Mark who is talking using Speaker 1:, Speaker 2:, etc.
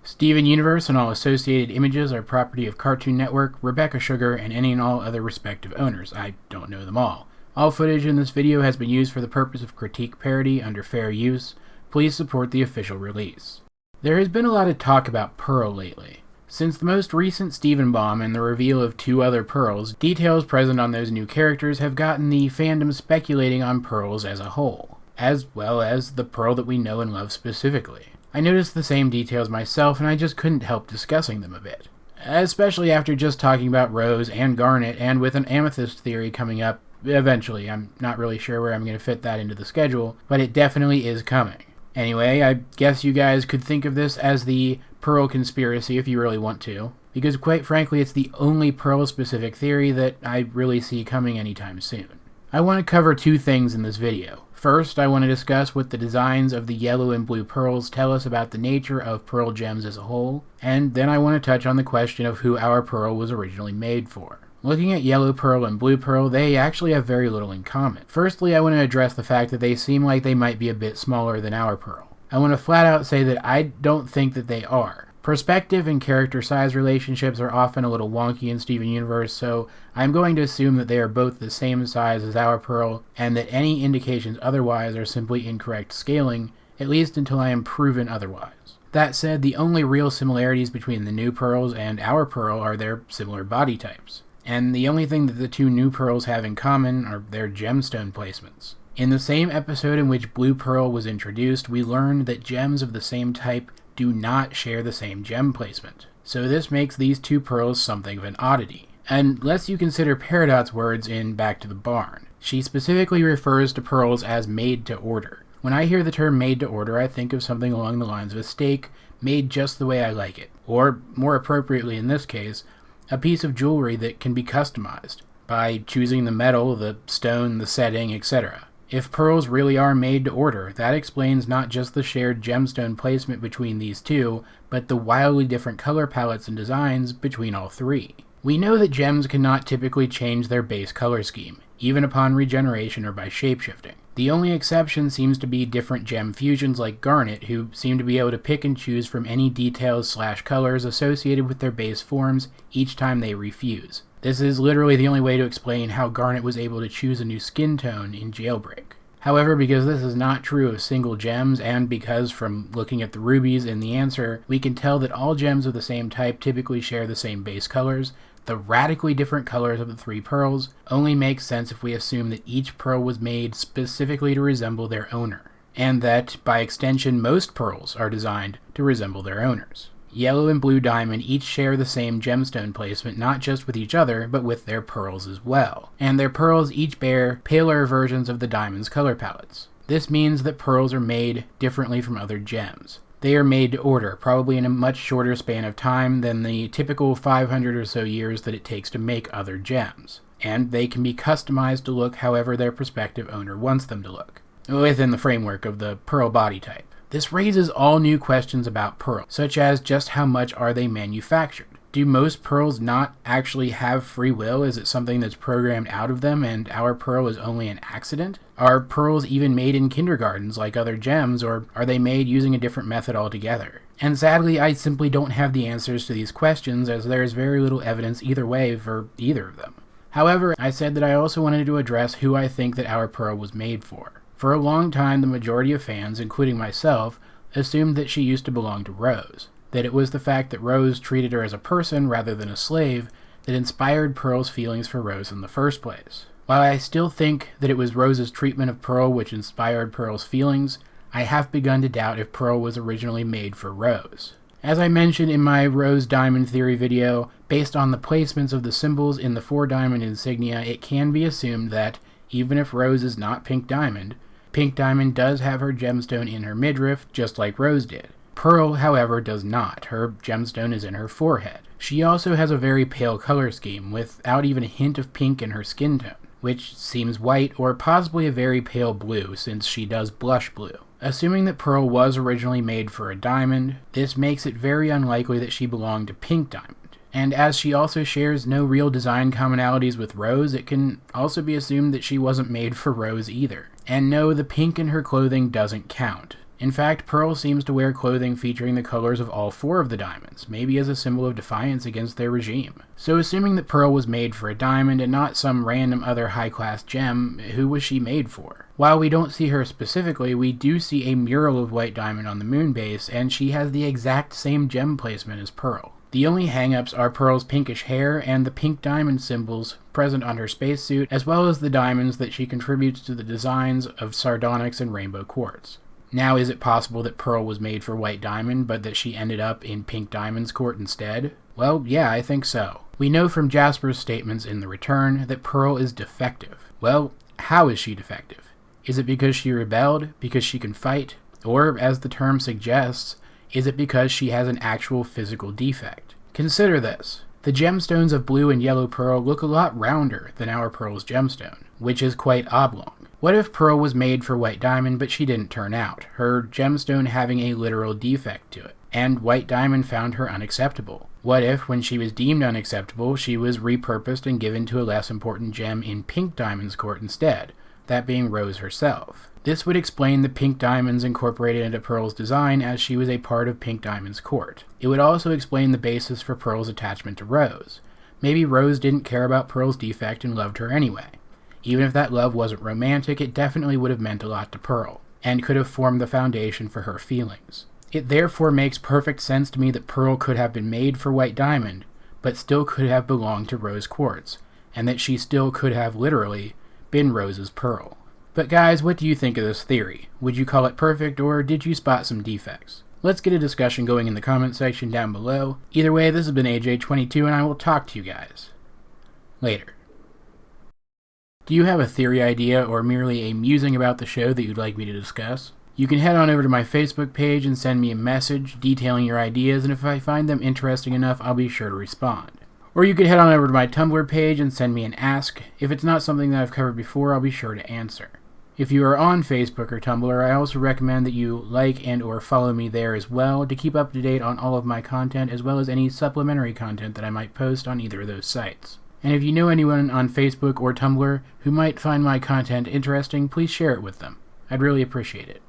Speaker 1: Steven Universe and all associated images are property of Cartoon Network, Rebecca Sugar, and any and all other respective owners. I don't know them all. All footage in this video has been used for the purpose of critique parody under fair use. Please support the official release. There has been a lot of talk about Pearl lately. Since the most recent Steven Bomb and the reveal of 2 other Pearls, details present on those new characters have gotten the fandom speculating on Pearls as a whole, as well as the Pearl that we know and love specifically. I noticed the same details myself, and I just couldn't help discussing them a bit. Especially after just talking about Rose and Garnet, and with an Amethyst theory coming up eventually. I'm not really sure where I'm going to fit that into the schedule, but it definitely is coming. Anyway, I guess you guys could think of this as the Pearl conspiracy if you really want to, because quite frankly it's the only Pearl-specific theory that I really see coming anytime soon. I want to cover 2 things in this video. First, I want to discuss what the designs of the yellow and blue pearls tell us about the nature of pearl gems as a whole, and then I want to touch on the question of who our pearl was originally made for. Looking at yellow pearl and blue pearl, they actually have very little in common. Firstly, I want to address the fact that they seem like they might be a bit smaller than our pearl. I want to flat out say that I don't think that they are. Perspective and character size relationships are often a little wonky in Steven Universe, so I'm going to assume that they are both the same size as our pearl, and that any indications otherwise are simply incorrect scaling, at least until I am proven otherwise. That said, the only real similarities between the new pearls and our pearl are their similar body types, and the only thing that the 2 new pearls have in common are their gemstone placements. In the same episode in which Blue Pearl was introduced, we learned that gems of the same type do not share the same gem placement. So this makes these 2 pearls something of an oddity. Unless you consider Peridot's words in Back to the Barn. She specifically refers to pearls as made to order. When I hear the term made to order, I think of something along the lines of a steak made just the way I like it. Or, more appropriately in this case, a piece of jewelry that can be customized by choosing the metal, the stone, the setting, etc. If pearls really are made to order, that explains not just the shared gemstone placement between these 2, but the wildly different color palettes and designs between all 3. We know that gems cannot typically change their base color scheme, even upon regeneration or by shapeshifting. The only exception seems to be different gem fusions like Garnet, who seem to be able to pick and choose from any details/colors associated with their base forms each time they refuse. This is literally the only way to explain how Garnet was able to choose a new skin tone in Jailbreak. However, because this is not true of single gems, and because from looking at the rubies in the answer, we can tell that all gems of the same type typically share the same base colors, the radically different colors of the 3 pearls only make sense if we assume that each pearl was made specifically to resemble their owner, and that, by extension, most pearls are designed to resemble their owners. Yellow and blue diamond each share the same gemstone placement not just with each other, but with their pearls as well. And their pearls each bear paler versions of the diamond's color palettes. This means that pearls are made differently from other gems. They are made to order, probably in a much shorter span of time than the typical 500 or so years that it takes to make other gems. And they can be customized to look however their prospective owner wants them to look, within the framework of the pearl body type. This raises all new questions about pearls, such as just how much are they manufactured? Do most pearls not actually have free will? Is it something that's programmed out of them and our pearl is only an accident? Are pearls even made in kindergartens like other gems, or are they made using a different method altogether? And sadly, I simply don't have the answers to these questions, as there is very little evidence either way for either of them. However, I said that I also wanted to address who I think that our pearl was made for. For a long time, the majority of fans, including myself, assumed that she used to belong to Rose, that it was the fact that Rose treated her as a person rather than a slave that inspired Pearl's feelings for Rose in the first place. While I still think that it was Rose's treatment of Pearl which inspired Pearl's feelings, I have begun to doubt if Pearl was originally made for Rose. As I mentioned in my Rose Diamond Theory video, based on the placements of the symbols in the 4 diamond insignia, it can be assumed that, even if Rose is not Pink Diamond does have her gemstone in her midriff, just like Rose did. Pearl, however, does not. Her gemstone is in her forehead. She also has a very pale color scheme, without even a hint of pink in her skin tone, which seems white or possibly a very pale blue, since she does blush blue. Assuming that Pearl was originally made for a diamond, this makes it very unlikely that she belonged to Pink Diamond. And as she also shares no real design commonalities with Rose, it can also be assumed that she wasn't made for Rose either. And no, the pink in her clothing doesn't count. In fact, Pearl seems to wear clothing featuring the colors of all 4 of the diamonds, maybe as a symbol of defiance against their regime. So assuming that Pearl was made for a diamond and not some random other high-class gem, who was she made for? While we don't see her specifically, we do see a mural of White Diamond on the moon base, and she has the exact same gem placement as Pearl. The only hang-ups are Pearl's pinkish hair and the pink diamond symbols present on her spacesuit, as well as the diamonds that she contributes to the designs of sardonyx and rainbow quartz. Now, is it possible that Pearl was made for White Diamond, but that she ended up in Pink Diamond's court instead? Well, yeah, I think so. We know from Jasper's statements in The Return that Pearl is defective. Well, how is she defective? Is it because she rebelled, because she can fight, or, as the term suggests, is it because she has an actual physical defect? Consider this. The gemstones of blue and yellow Pearl look a lot rounder than our Pearl's gemstone, which is quite oblong. What if Pearl was made for White Diamond but she didn't turn out, her gemstone having a literal defect to it, and White Diamond found her unacceptable? What if, when she was deemed unacceptable, she was repurposed and given to a less important gem in Pink Diamond's court instead, that being Rose herself? This would explain the pink diamonds incorporated into Pearl's design, as she was a part of Pink Diamond's court. It would also explain the basis for Pearl's attachment to Rose. Maybe Rose didn't care about Pearl's defect and loved her anyway. Even if that love wasn't romantic, it definitely would have meant a lot to Pearl, and could have formed the foundation for her feelings. It therefore makes perfect sense to me that Pearl could have been made for White Diamond, but still could have belonged to Rose Quartz, and that she still could have, literally, been Rose's Pearl. But guys, what do you think of this theory? Would you call it perfect, or did you spot some defects? Let's get a discussion going in the comment section down below. Either way, this has been AJ22, and I will talk to you guys later. Do you have a theory idea or merely a musing about the show that you'd like me to discuss? You can head on over to my Facebook page and send me a message detailing your ideas, and if I find them interesting enough, I'll be sure to respond. Or you could head on over to my Tumblr page and send me an ask. If it's not something that I've covered before, I'll be sure to answer. If you are on Facebook or Tumblr, I also recommend that you like and or follow me there as well to keep up to date on all of my content, as well as any supplementary content that I might post on either of those sites. And if you know anyone on Facebook or Tumblr who might find my content interesting, please share it with them. I'd really appreciate it.